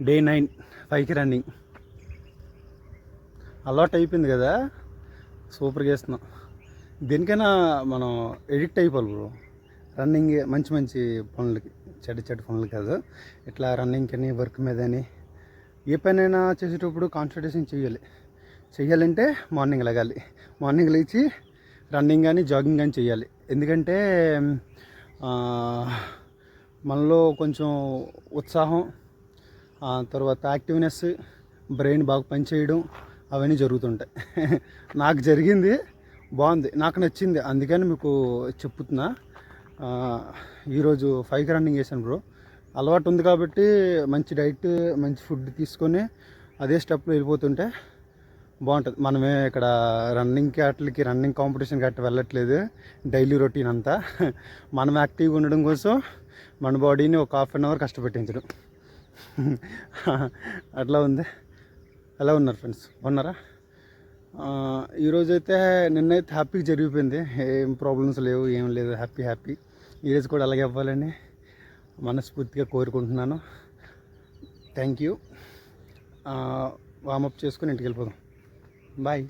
Day 9 5కి running అలవాటు అయిపోయింది కదా, సూపర్గా వేస్తున్నాం. దేనికైనా మనం ఎడిక్ట్ అయిపోవాలి బ్రో. రన్నింగ్ మంచి మంచి పనులకి, చెడ్డ చెడ్డ పనులు కాదు. ఇట్లా రన్నింగ్ అని, వర్క్ మీద అని, ఏ పనైనా చేసేటప్పుడు కాన్సన్ట్రేషన్ చేయాలంటే మార్నింగ్ లెగాలి. మార్నింగ్ లేచి రన్నింగ్ కానీ జాగింగ్ కానీ చేయాలి. ఎందుకంటే మనలో కొంచెం ఉత్సాహం, తర్వాత యాక్టివ్నెస్, బ్రెయిన్ బాగా పనిచేయడం అవన్నీ జరుగుతుంటాయి. నాకు జరిగింది, బాగుంది, నాకు నచ్చింది, అందుకని మీకు చెప్తున్నా. ఈరోజు 5కి రన్నింగ్ చేశాను బ్రో. అలవాటు ఉంది కాబట్టి మంచి డైట్, మంచి ఫుడ్ తీసుకొని అదే స్టెప్లో వెళ్ళిపోతుంటే బాగుంటుంది. మనమే ఇక్కడ రన్నింగ్కి వాటికి, రన్నింగ్ కాంపిటీషన్కి అట్లా వెళ్ళట్లేదు. డైలీ రొటీన్ అంతా మనం యాక్టివ్గా ఉండడం కోసం మన బాడీని ఒక హాఫ్ అన్ అవర్ కష్టపెట్టించడం. అట్లా ఉంది. ఎలా ఉన్నారు ఫ్రెండ్స్, బాగున్నారా? ఈరోజైతే నిన్నైతే హ్యాపీగా జరిగిపోయింది. ఏం ప్రాబ్లమ్స్ లేవు, ఏం లేదు, హ్యాపీ. ఈరోజు కూడా అలాగే అవ్వాలని మనస్ఫూర్తిగా కోరుకుంటున్నాను. Thank you. వామప్ చేసుకుని ఇంటికి వెళ్ళిపోదాం. బాయ్.